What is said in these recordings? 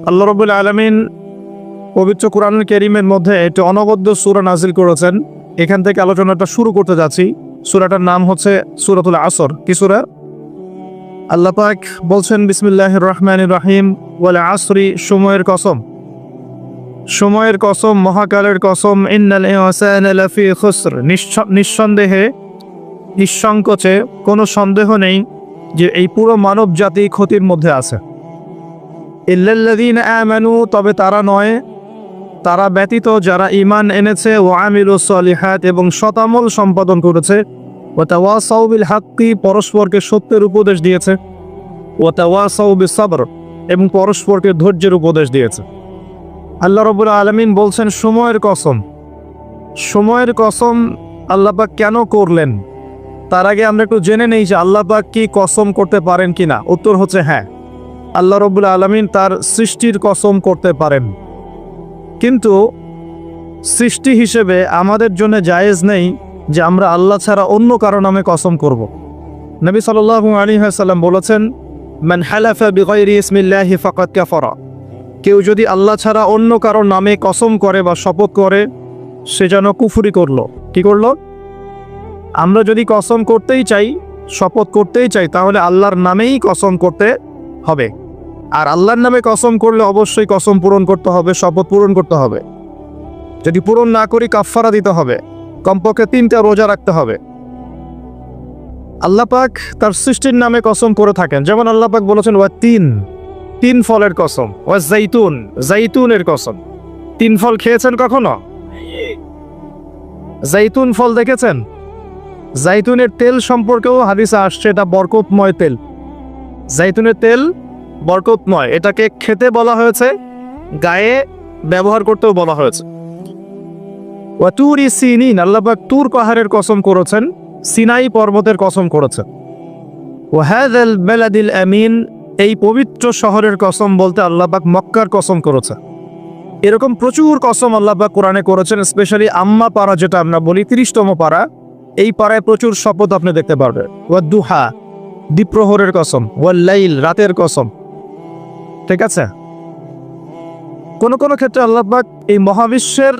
আল্লাহ রাব্বুল আলামিন পবিত্র কোরআনুল কারীমের মধ্যে একটি অনবদ্য সূরা নাজিল করেছেন। এখান থেকে আলোচনাটা শুরু করতে যাচ্ছি। সূরাটার নাম হচ্ছে সূরাতুল আসর। কি সূরা? আল্লাহ পাক বলছেন বিসমিল্লাহির রহমানির রহিম, ওয়াল আসরি, সময়ের কসম, সময়ের কসম, মহাকালের কসম, ইন্নাল ইনসানা লাফি খুসর, নিঃসন্দেহে, নিঃসংকোচে, কোনো সন্দেহ নেই যে এই পুরো মানব জাতি ক্ষতির মধ্যে আছে। ইল্লাল্লাযীনা আমানু, তবে তারা নয়, তারা ব্যতীত যারা ঈমান এনেছে, ওয়া আমিলুস সলিহাত, এবং সতামল সম্পাদন করেছে, ওয়া তাওয়াসাউ বিল হাক্কি, পরস্পরকে সত্যের উপদেশ দিয়েছে, ওয়া তাওয়াসাউ বিস সাবর, এবং পরস্পরকে ধৈর্যের উপদেশ দিয়েছে। আল্লাহ রাব্বুল আলামিন বলছেন সময়ের কসম। সময়ের কসম আল্লাহ পাক কেন করলেন? তার আগে আমরা একটু জেনে নেই যে আল্লাহ পাক কি কসম করতে পারেন কিনা। উত্তর হচ্ছে হ্যাঁ, আল্লাহ রাব্বুল আলামিন তার সৃষ্টির কসম করতে পারেন, কিন্তু সৃষ্টি হিসেবে আমাদের জন্য জায়েজ নেই যে আমরা আল্লাহ ছাড়া অন্য কারো নামে কসম করব। নবী সাল্লাল্লাহু আলাইহি ওয়াসাল্লাম বলেছেন, মান হালাফা বিগাইরি ইসমিল্লাহি ফাকাদ কাফারা, কেউ যদি আল্লাহ ছাড়া অন্য কারো নামে কসম করে বা শপথ করে, সে যেন কুফরি করলো। কি করলো? আমরা যদি কসম করতেই চাই, শপথ করতেই চাই, তাহলে আল্লাহর নামেই কসম করতে হবে। আর আল্লাহর নামে কসম করলে অবশ্যই কসম পূরণ করতে হবে, শপথ পূরণ করতে হবে। যদি পূরণ না করি কাফফারা দিতে হবে, কমপক্ষে 3টা রোজা রাখতে হবে। আল্লাহ পাক তার সৃষ্টির নামে কসম করে থাকেন। যেমন আল্লাহ পাক বলেছেন ওয়া তিন ফলের কসম, ওয়া জাইতুন, জাইতুনের কসম। 3 ফল খেয়েছেন কখনো? জাইতুন ফল দেখেছেন? জাইতুনের তেল সম্পর্কেও হাদিসে আসছে এটা বরকতময় তেল। জাইতুনের তেল বরকতময়, এটাকে খেতে বলা হয়েছে, গায়ে ব্যবহার করতেও বলা হয়েছে। ওয়া তুরি সিনিন, আল্লাহ পাক তুর পাহাড়ের কসম করেছেন, সিনাই পর্বতের কসম করেছেন। ওয়া হাযাল বালাদিল আমিন, এই পবিত্র শহরের কসম বলতে আল্লাহ পাক মক্কার কসম করেছেন। এরকম প্রচুর কসম আল্লাহ পাক কোরআনে করেছেন। স্পেশালি আম্মা পারা, যেটা আমরা বলি 30তম পারা, এই পারায় প্রচুর শপথ আপনি দেখতে পারবেন। ওয়া দুহা, দ্বিপ্রহরের কসম, ওয়াল লাইল, রাতের কসম। ঠিক আছে? কোন কোন ক্ষেত্রে আল্লাহ পাক এই মহাবিশ্বের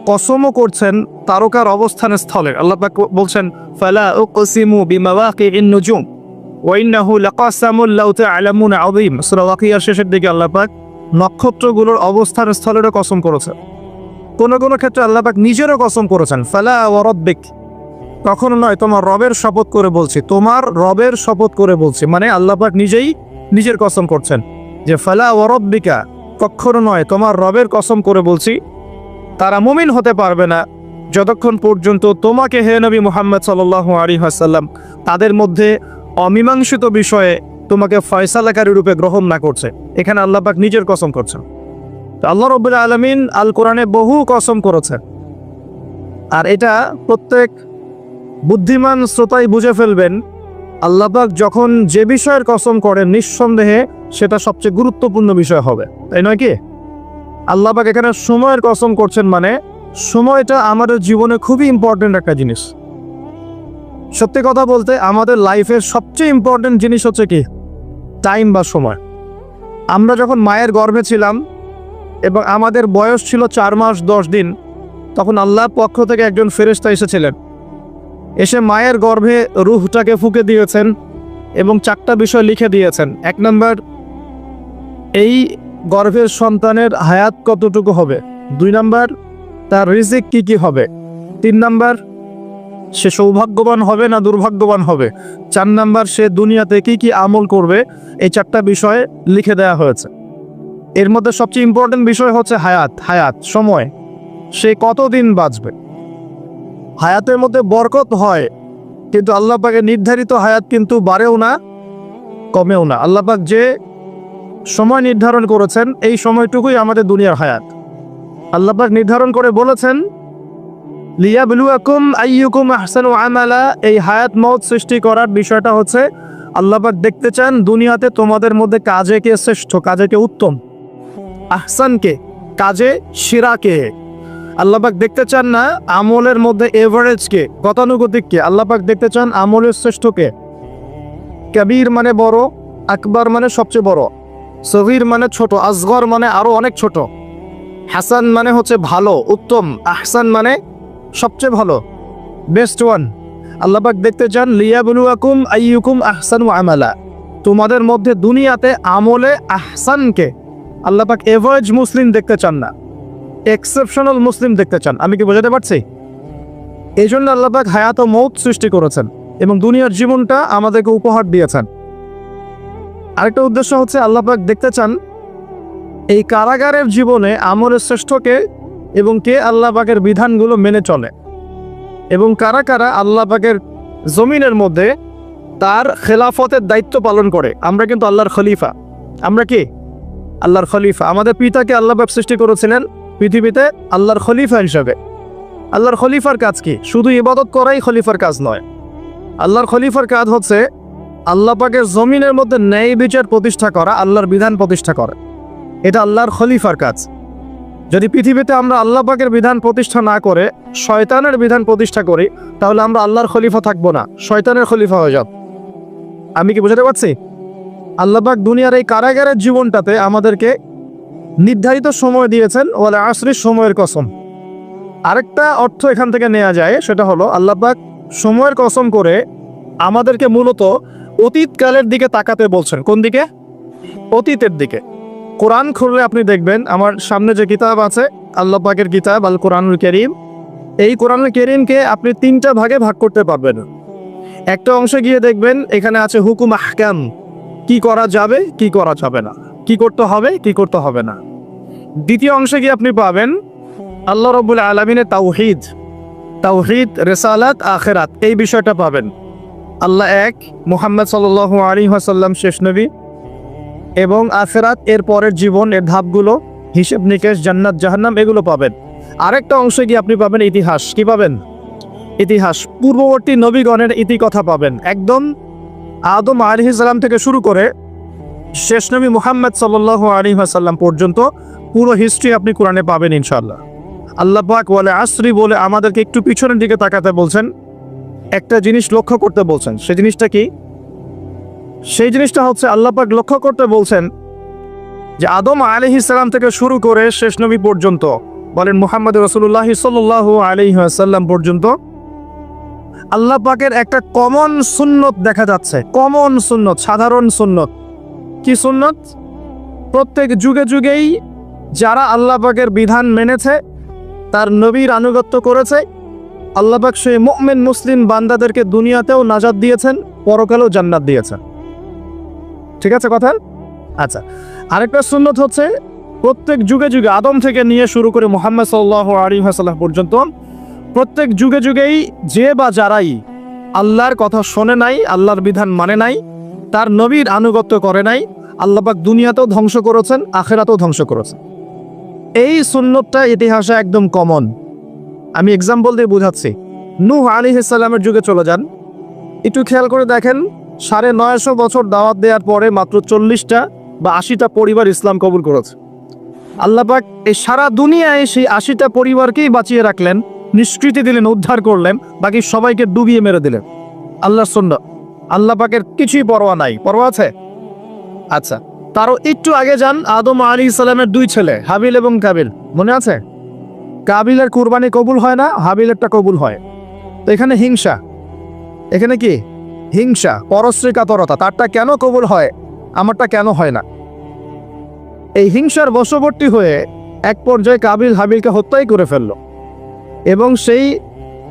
কসমও করছেন তারকার অবস্থানের স্থলে। আল্লাহ পাক বলছেন ফালা উকসিমু বিমাওয়াকিন নুজুম ওয়া ইন্নাহু লাকাসামুল লাউ তা'লামুনা আযীম। সূরা ওয়াকিয়ার শেষের দিকে আল্লাহ পাক নক্ষত্রগুলোর অবস্থানের স্থলেরও কসম করেছেন। কোন কোন ক্ষেত্রে আল্লাহ পাক নিজেরও কসম করেছেন, ফালা ওয়া রাব্বিক, কখনো নয়, তোমার রবের শপথ করে বলছি, তোমার রবের শপথ করে বলছি। মানে আল্লাহ পাক নিজেই নিজের কসম করছেন যে ফালা ওয়া রাব্বিকা, কখনো নয়, তোমার রবের কসম করে বলছি, তারা মুমিন হতে পারবে না যতক্ষণ পর্যন্ত তোমাকে হে নবী মুহাম্মদ সাল্লাল্লাহু আলাইহি ওয়াসাল্লাম তাদের মধ্যে অমীমাংসিত বিষয়ে তোমাকে ফয়সালাকারী রূপে গ্রহণ না করছে। এখানে আল্লাহ পাক নিজের কসম করছেন। তো আল্লাহ রাব্বুল আলামিন আল কোরআনে বহু কসম করেছেন, আর এটা প্রত্যেক বুদ্ধিমান শ্রোতাই বুঝে ফেলবেন। আল্লাহ পাক যখন যে বিষয়ের কসম করেন, নিঃসন্দেহে সেটা সবচেয়ে গুরুত্বপূর্ণ বিষয় হবে, তাই নয় কি? আল্লাহ পাক এখানে সময়ের কসম করছেন, মানে সময়টা আমাদের জীবনে খুবই ইম্পর্টেন্ট একটা জিনিস। সত্যি কথা বলতে আমাদের লাইফের সবচেয়ে ইম্পর্টেন্ট জিনিস হচ্ছে কি? টাইম বা সময়। আমরা যখন মায়ের গর্ভে ছিলাম এবং আমাদের বয়স ছিল 4 মাস 10 দিন, তখন আল্লাহর পক্ষ থেকে একজন ফেরেশতা এসেছিলেন, এসে মায়ের গর্ভে রূহটাকে ফুঁকে দিয়েছেন এবং 4টা বিষয় লিখে দিয়েছেন। 1 নম্বর, এই গর্ভের সন্তানের হায়াত কতটুকু হবে। 2 নম্বর, তার রিজিক কি কি হবে। 3 নম্বর, সে সৌভাগ্যবান হবে না দুর্ভাগ্যবান হবে। 4 নম্বর, সে দুনিয়াতে কি কি আমল করবে। এই 4টা বিষয় লিখে দেওয়া হয়েছে। এর মধ্যে সবচেয়ে ইম্পর্টেন্ট বিষয় হচ্ছে হায়াত, সময়, সে কতদিন বাঁচবে। হায়াতের মধ্যে বরকত হয়, কিন্তু আল্লাহ পাকের নির্ধারিত হায়াত কিন্তু বাড়েও না কমেও না। আল্লাহ পাক যে সময় নির্ধারণ করেছেন, এই সময়টুকুই আমাদের দুনিয়ার হায়াত। আল্লাহ পাক নির্ধারণ করে বলেছেন লিয়াবলুয়াকুম আইয়ুকুম আহসানু আমালা। এই হায়াত মওত সৃষ্টি করার বিষয়টা হচ্ছে আল্লাহ পাক দেখতে চান দুনিয়াতে তোমাদের মধ্যে কাজে কে শ্রেষ্ঠ, কাজে কে উত্তম, আহসানকে, কাজে সেরাকে। আল্লাহ পাক দেখতে চান না আমলের মধ্যে এভারেজকে, গতানুগতিককে। আল্লাহ পাক দেখতে চান আমলের শ্রেষ্ঠকে। কবির মানে বড়, আকবর মানে সবচেয়ে বড়, সগীর মানে ছোট, আসগর মানে আরো অনেক ছোট, হাসান মানে হচ্ছে ভালো, উত্তম, আহসান মানে সবচেয়ে ভালো, বেস্ট ওয়ান। আল্লাহ পাক দেখতে চান লিয়াবলুয়াকুম আইয়ুকুম আহসানু আমালা, তোমাদের মধ্যে দুনিয়াতে আমলে আহসানকে আল্লাহ পাক এভারেজ মুসলিম দেখতে চান না, এক্সেপশনাল মুসলিম দেখতে চান। আমি কি বোঝাতে পারছি? এই জন্য আল্লাহ পাক হায়াত ও মৌত সৃষ্টি করেছেন এবং দুনিয়ার জীবনটা আমাদেরকে উপহার দিয়েছেন। আরেকটা উদ্দেশ্য হচ্ছে আল্লাহ পাক দেখতে চান এই কারাগারের জীবনে আমলের শ্রেষ্ঠকে এবং কে আল্লাহ পাকের বিধানগুলো মেনে চলে, এবং কারা কারা আল্লাহ পাকের জমিনের মধ্যে তার খেলাফতের দায়িত্ব পালন করে। আমরা কিন্তু আল্লাহর খলিফা। আমরা কি আল্লাহর খলিফা? আমাদের পিতাকে আল্লাহ পাক সৃষ্টি করেছিলেন পৃথিবীতে আল্লাহর খলিফা হিসাবে। আল্লাহর খলিফার কাজ কি? শুধু ইবাদত করাই খলিফার কাজ নয়। আল্লাহর খলিফার কাজ হচ্ছে আল্লাহ পাকের জমিনের মধ্যে ন্যায় বিচার প্রতিষ্ঠা করা, আল্লাহর বিধান প্রতিষ্ঠা করা। এটা আল্লাহর খলিফার কাজ। যদি পৃথিবীতে আমরা আল্লাহ পাকের বিধান প্রতিষ্ঠা না করে শয়তানের বিধান প্রতিষ্ঠা করি, তাহলে আমরা আল্লাহর খলিফা থাকবো না, শয়তানের খলিফা হয়ে যাব। আমি কি বুঝাতে পারছি? আল্লাহ পাক দুনিয়ার এই কারাগারের জীবনটাতে আমাদেরকে নির্ধারিত সময় দিয়েছেন, ওয়ালা আসরির সময়ের কসম। আরেকটা অর্থ এখান থেকে নেওয়া যায়, সেটা হলো আল্লাহ পাক সময়ের কসম করে আমাদেরকে মূলত অতীতকালের দিকে তাকাতে বলছেন। কোন দিকে? অতীতের দিকে। কোরআন খুললে আপনি দেখবেন, আমার সামনে যে কিতাব আছে আল্লাহ পাকের কিতাব আল কোরআনুল কারীম, এই কোরআনুল কারীমকে আপনি তিনটা ভাগে ভাগ করতে পারবেন। একটা অংশে গিয়ে দেখবেন এখানে আছে হুকুম আহকাম, কি করা যাবে কি করা যাবে না, কি করতে হবে কি করতে হবে না। দ্বিতীয় অংশে গিয়ে আপনি পাবেন আল্লাহ রাব্বুল আলামিনের তাওহীদ, তাওহীদ, রিসালাত, আখিরাত, এই বিষয়টা পাবেন। আল্লাহ এক, মুহাম্মদ সাল্লাল্লাহু আলাইহি ওয়াসাল্লাম শেষ নবী, এবং আখিরাত, এর পরের জীবন, এর ধাপগুলো, হিসেব নিকেশ, জান্নাত জাহান্নাম, এগুলো পাবেন। আরেকটা অংশে গিয়ে আপনি পাবেন ইতিহাস। কি পাবেন? ইতিহাস, পূর্ববর্তী নবীগণের ইতিকথা পাবেন। একদম আদম আলাইহিস সালাম থেকে শুরু করে শেষ নবী মুহাম্মদ সাল্লাল্লাহু আলাইহি ওয়াসাল্লাম পর্যন্ত পুরো হিস্ট্রি আপনি কোরআনে পাবেন ইনশাআল্লাহ। আল্লাহ পাক ওয়াল আসরি বলে আমাদেরকে একটু পিছনের দিকে তাকাতে বলছেন, একটা জিনিস লক্ষ্য করতে বলছেন। সেই জিনিসটা কি? সেই জিনিসটা হচ্ছে আল্লাহ পাক লক্ষ্য করতে বলছেন যে আদম আলাইহিস সালাম থেকে শুরু করে শেষ নবী পর্যন্ত, বলেন মুহাম্মদ রাসূলুল্লাহ সাল্লাল্লাহু আলাইহি ওয়াসাল্লাম পর্যন্ত আল্লাহ পাকের একটা কমন সুন্নত দেখা যাচ্ছে। কমন সুন্নত, সাধারণ সুন্নত। কি সুন্নত? প্রত্যেক যুগে যুগেই যারা আল্লাহ পাকের বিধান মেনেছে, তার নবীর আনুগত্য করেছে, আল্লাহ পাক সেই মুমিন মুসলিম বান্দাদেরকে দুনিয়াতেও নাজাত দিয়েছেন, পরকালেও জান্নাত দিয়েছেন। ঠিক আছে কথা? আচ্ছা, আরেকটা সুন্নত হচ্ছে প্রত্যেক যুগে যুগে আদম থেকে নিয়ে শুরু করে মুহাম্মদ সাল্লাল্লাহু আলাইহি ওয়াসাল্লাম পর্যন্ত প্রত্যেক যুগে যুগেই যে বা যারাই আল্লাহর কথা শোনে নাই, আল্লাহর বিধান মানে নাই, তার নবীর আনুগত্য করে নাই, আল্লাহ পাক দুনিয়াতেও ধ্বংস করেছেন, আখিরাতেও ধ্বংস করেছেন। এই সুন্নতটা ইতিহাসে একদম কমন। আমি এক্সাম্পল দিয়ে বোঝাচ্ছি। নূহ আলাইহিস সালামের যুগে চলে যান, একটু খেয়াল করে দেখেন, 950 বছর দাওয়াত দেওয়ার পরে মাত্র 40টা বা 80টা পরিবার ইসলাম কবুল করেছে। আল্লাহ পাক এই সারা দুনিয়ায় সেই 80টা পরিবারকেই বাঁচিয়ে রাখলেন, নিষ্কৃতি দিলেন, উদ্ধার করলেন, বাকি সবাইকে ডুবিয়ে মেরে দিলেন। আল্লাহর সুন্নাত। আল্লাহ পাকের কিছুই পরোয়া নাই। পরোয়া আছে? আচ্ছা, তারও একটু আগে যান, আদম আলাইহিস সালামের 2 ছেলে হাবিল এবং কাবিল, মনে আছে? কাবিলের কুরবানি কবুল হয় না, হাবিলেরটা কবুল হয়। তো এখানে হিংসা, এখানে কি হিংসা, পরশ্রী কাতরতা। তারটা কেন কবুল হয়, আমারটা কেন হয় না? এই হিংসার বশবর্তী হয়ে এক পর্যায়ে কাবিল হাবিলকে হত্যাই করে ফেলল, এবং সেই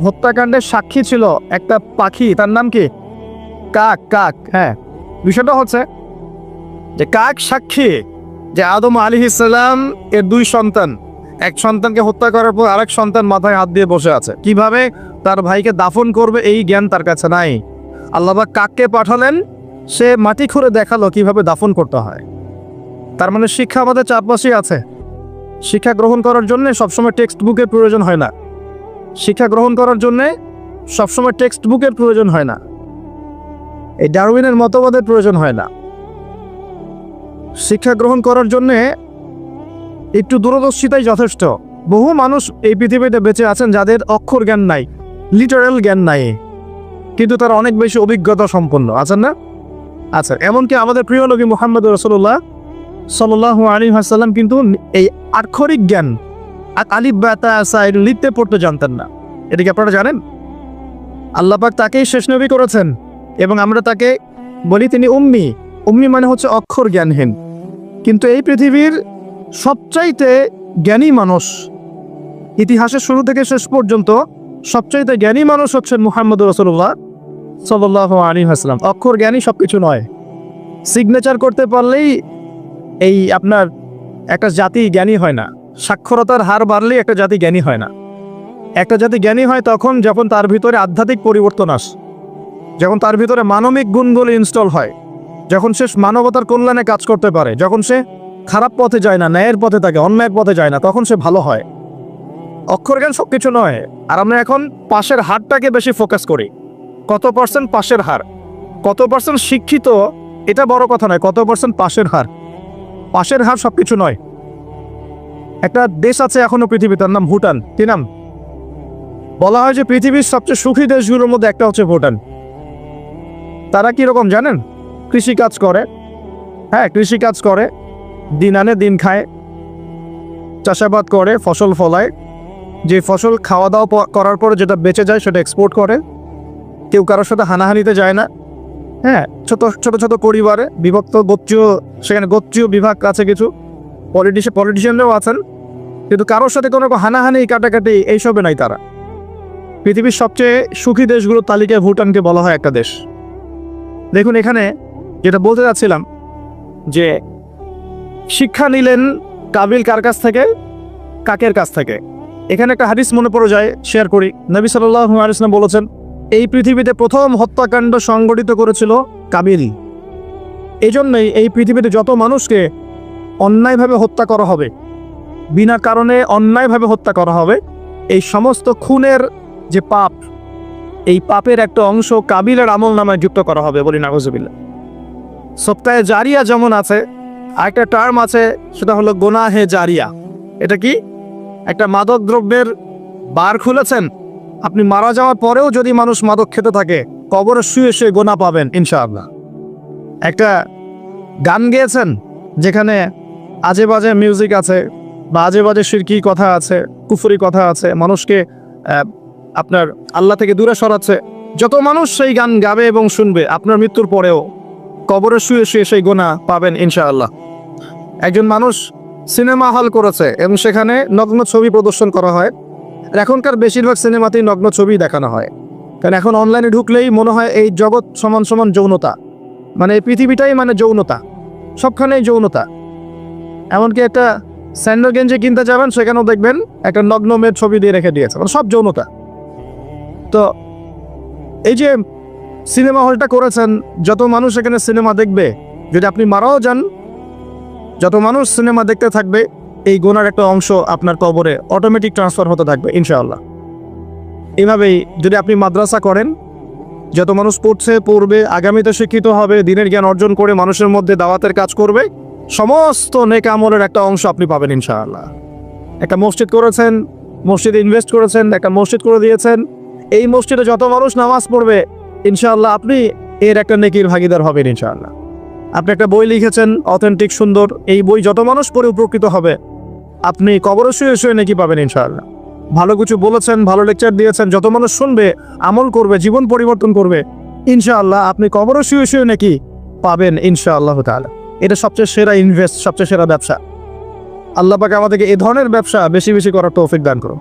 হত্যাকাণ্ডের সাক্ষী ছিল একটা পাখি, তার নাম কি? কাক। কাক, হ্যাঁ। বিষয়টা হচ্ছে যে কাক সাক্ষী যে আদম আলাইহিস সালাম এর 2 সন্তান, এক সন্তানকে হত্যা করার পর আরেক সন্তান মাথায় হাত দিয়ে বসে আছে। কিভাবে তার ভাইকে দাফন করবে এই জ্ঞান তার কাছে নাই। আল্লাহ পাক কাককে পাঠালেন, সে মাটি খুঁড়ে দেখালো কিভাবে দাফন করতে হয়। তার মানে শিক্ষা আমাদের চারপাশেই আছে। শিক্ষা গ্রহণ করার জন্য সবসময় টেক্সট বুকের প্রয়োজন হয় না। শিক্ষা গ্রহণ করার জন্য সবসময় টেক্সট বুকের প্রয়োজন হয় না, এই ডারউইনের মতবাদের প্রয়োজন হয় না। শিক্ষা গ্রহণ করার জন্য একটু দূরদর্শিতাই যথেষ্ট। বহু মানুষ এই পৃথিবীতে বেঁচে আছেন যাদের অক্ষর জ্ঞান নাই, লিটারাল জ্ঞান নাই, কিন্তু তারা অনেক বেশি অভিজ্ঞতা সম্পন্ন আছেন না? আচ্ছা, এমনকি আমাদের প্রিয় নবী মুহাম্মদ রাসূলুল্লাহ সাল্লাল্লাহু আলাইহি ওয়াসাল্লাম কিন্তু এই আক্ষরিক জ্ঞান আলিফ বা তা সা এর লিখতে পড়তে জানতেন না। এটা কি আপনারা জানেন? আল্লাহ পাক তাকেই শেষ নবী করেছেন এবং আমরা তাকে বলি তিনি উম্মি। উম্মি মানে হচ্ছে অক্ষর জ্ঞানহীন। কিন্তু এই পৃথিবীর সবচাইতে জ্ঞানী মানুষ, ইতিহাসের শুরু থেকে শেষ পর্যন্ত সবচাইতে জ্ঞানী মানুষ হচ্ছেন মুহাম্মদুর রাসূলুল্লাহ সাল্লাল্লাহু আলাইহি ওয়াসাল্লাম। অক্ষর জ্ঞানী সবকিছু নয়। সিগনেচার করতে পারলেই এই আপনার একটা জাতি জ্ঞানী হয় না। সাক্ষরতার হার বাড়লেই একটা জাতি জ্ঞানী হয় না। একটা জাতি জ্ঞানী হয় যখন তার ভিতরে আধ্যাত্মিক পরিবর্তন আসে, যখন তার ভিতরে মানবিক গুণগুলো ইনস্টল হয়, যখন সে মানবতার কল্যাণে কাজ করতে পারে, যখন সে খারাপ পথে যায় না, ন্যায়ের পথে থাকে, অন্যায়ের পথে যায় না, তখন সে ভালো হয়। অক্ষর জ্ঞান সব কিছু নয়। আর আমরা এখন পাশের হারটাকে বেশি ফোকাস করি। কত পার্সেন্ট পাশের হার, কত পার্সেন্ট শিক্ষিত, এটা বড় কথা নয়, কত পার্সেন্ট পাশের হার। পাশের হার সব কিছু নয়। একটা দেশ আছে এখনো পৃথিবীতে, তার নাম ভুটান। কি নাম? বলা হয় যে পৃথিবীর সবচেয়ে সুখী দেশগুলোর মধ্যে একটা হচ্ছে ভুটান। তারা কিরকম জানেন? কৃষিকাজ করে। হ্যাঁ, কৃষিকাজ করে, দিন আনে দিন খায়, চাষাবাদ করে, ফসল ফলায়। যে ফসল খাওয়া দাওয়া করার পরে যেটা বেঁচে যায় সেটা এক্সপোর্ট করে। কেউ কারোর সাথে হানাহানিতে যায় না। হ্যাঁ, ছোট ছোট ছোট পরিবারে বিভক্ত, গোত্রীয়, সেখানে গোত্রীয় বিভাগ আছে, কিছু পলিটিশিয়ানরাও আছেন, কিন্তু কারোর সাথে কোনো হানাহানি কাটাকাটি এইসবে নাই তারা। পৃথিবীর সবচেয়ে সুখী দেশগুলোর তালিকায় ভুটানকে বলা হয় একটা দেশ। দেখুন এখানে যেটা বলতে যাচ্ছিলাম, যে শিক্ষা নিলেন কাবিল কার কাছ থেকে? কাকের কাছ থেকে। এখানে একটা হাদিস মনে পড়ে যায়, শেয়ার করি। নবী সাল্লাল্লাহু আলাইহি ওয়াসাল্লাম বলেছেন, এই পৃথিবীতে প্রথম হত্যাকাণ্ড সংগঠিত করেছিল কাবিল। এই জন্যই এই পৃথিবীতে যত মানুষকে অন্যায়ভাবে হত্যা করা হবে, বিনা কারণে অন্যায়ভাবে হত্যা করা হবে, এই সমস্ত খুনের যে পাপ, এই পাপের একটা অংশ কাবিলের আমল নামায় যুক্ত করা হবে, বলি নাউজুবিল্লাহ। সপ্তাহে জারিয়া যেমন আছে, আরেকটা টার্ম আছে, সেটা হলো গুনাহে জারিয়া। এটা কি? একটা মাদক দ্রব্যের বার খুলেছেন, আপনি মারা যাওয়ার পরেও যদি মানুষ মাদক খেতে থাকে, কবরে শুয়ে শুয়ে গোনা পাবেন ইনশাআল্লাহ। একটা গান গেয়েছেন যেখানে আজে বাজে মিউজিক আছে, বা আজে বাজে শিরকি কথা আছে, কুফরি কথা আছে, মানুষকে আপনার আল্লাহ থেকে দূরে সরাচ্ছে। যত মানুষ সেই গান গাবে এবং শুনবে, আপনার মৃত্যুর পরেও কবরে শুয়ে শুয়ে সেই গোনা পাবেন ইনশাআল্লাহ। একজন মানুষ সিনেমা হল করেছে এবং সেখানে নগ্ন ছবি প্রদর্শন করা হয়। এখনকার বেশিরভাগ সিনেমাতেই নগ্ন ছবি দেখানো হয়, কারণ এখন অনলাইনে ঢুকলেই মনে হয় এই জগৎ সমান সমান যৌনতা, মানে এই পৃথিবীটাই মানে যৌনতা, সবখানেই যৌনতা। এমনকি একটা স্যান্ডো গেঞ্জি কিনতে যাবেন, সেখানেও দেখবেন একটা নগ্ন মেয়ের ছবি দিয়ে রেখে দিয়েছে, মানে সব যৌনতা। তো এই যে সিনেমা হলটা করেছেন, যত মানুষ এখানে সিনেমা দেখবে, যদি আপনি মারাও যান, যত মানুষ সিনেমা দেখতে থাকবে, এই গুনার একটা অংশ আপনার কবরে অটোমেটিক ট্রান্সফার হতে থাকবে ইনশাআল্লাহ। এভাবেই যদি আপনি মাদ্রাসা করেন, যত মানুষ পড়বে, আগামীতে শিক্ষিত হবে, দিনের জ্ঞান অর্জন করে মানুষের মধ্যে দাওয়াতের কাজ করবে, সমস্ত নেক আমলের একটা অংশ আপনি পাবেন ইনশাআল্লাহ। একটা মসজিদ করেছেন, মসজিদে ইনভেস্ট করেছেন, একটা মসজিদ করে দিয়েছেন, এই মসজিদে যত মানুষ নামাজ পড়বে ইনশাআল্লাহ আপনি এর একটা নেকির ভাগিদার হবেন ইনশাআল্লাহ। আপনি একটা বই লিখেছেন অথেন্টিক সুন্দর, এই বই যত মানুষ পড়ে উপকৃত হবে, আপনি কবরে শুয়ে শুয়ে নেকি পাবেন ইনশাআল্লাহ। ভালো কিছু বলেছেন, ভালো লেকচার দিয়েছেন, যত মানুষ শুনবে, আমল করবে, জীবন পরিবর্তন করবে, ইনশাআল্লাহ আপনি কবরে শুয়ে শুয়ে নেকি পাবেন ইনশাআল্লাহ তাআলা। এটা সবচেয়ে সেরা ইনভেস্ট, সবচেয়ে সেরা ব্যবসা। আল্লাহ পাক আমাদেরকে এই ধরনের ব্যবসা বেশি বেশি করার তৌফিক দান করুন।